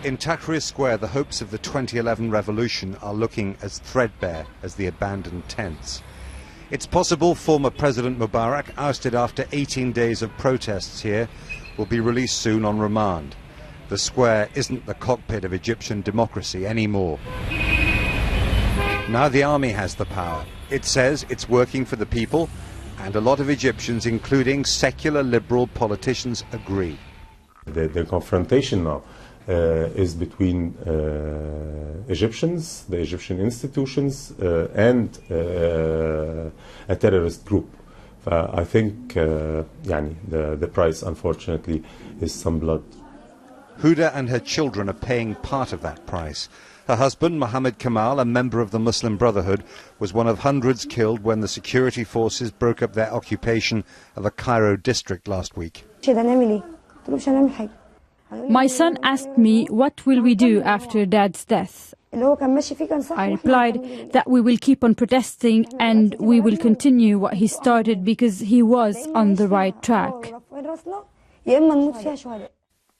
In Tahrir Square, the hopes of the 2011 revolution are looking as threadbare as the abandoned tents. It's possible former President Mubarak, ousted after 18 days of protests here, will be released soon on remand. The square isn't the cockpit of Egyptian democracy anymore. Now the army has the power. It says it's working for the people, and a lot of Egyptians, including secular liberal politicians, agree. The confrontation now is between Egyptians, the Egyptian institutions, and a terrorist group. I think the price, unfortunately, is some blood. Huda and her children are paying part of that price. Her husband, Mohammed Kamal, a member of the Muslim Brotherhood, was one of hundreds killed when the security forces broke up their occupation of a Cairo district last week. My son asked me, what will we do after Dad's death? I replied that we will keep on protesting and we will continue what he started because he was on the right track.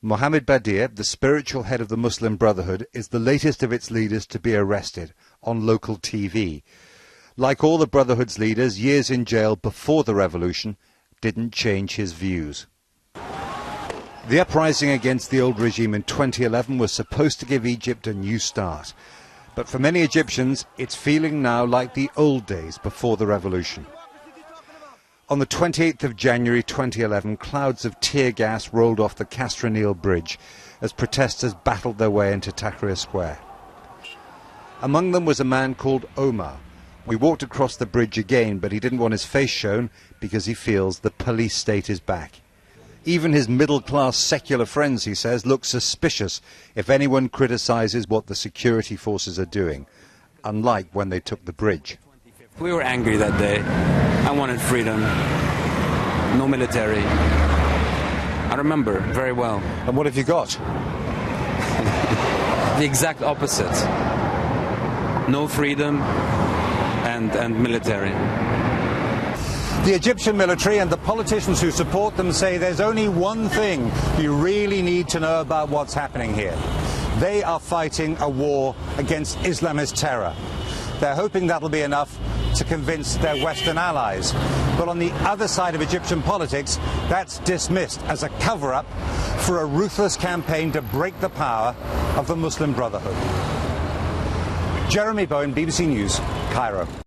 Mohammed Badir, the spiritual head of the Muslim Brotherhood, is the latest of its leaders to be arrested on local TV. Like all the Brotherhood's leaders, years in jail before the revolution didn't change his views. The uprising against the old regime in 2011 was supposed to give Egypt a new start. But for many Egyptians, it's feeling now like the old days before the revolution. On the 28th of January 2011, clouds of tear gas rolled off the Castronil Bridge as protesters battled their way into Tahrir Square. Among them was a man called Omar. We walked across the bridge again, but he didn't want his face shown because he feels the police state is back. Even his middle-class secular friends, he says, look suspicious if anyone criticises what the security forces are doing, unlike when they took the bridge. We were angry that day. I wanted freedom, no military. I remember very well. And what have you got? The exact opposite. No freedom and military. The Egyptian military and the politicians who support them say there's only one thing you really need to know about what's happening here. They are fighting a war against Islamist terror. They're hoping that'll be enough to convince their Western allies. But on the other side of Egyptian politics, that's dismissed as a cover-up for a ruthless campaign to break the power of the Muslim Brotherhood. Jeremy Bowen, BBC News, Cairo.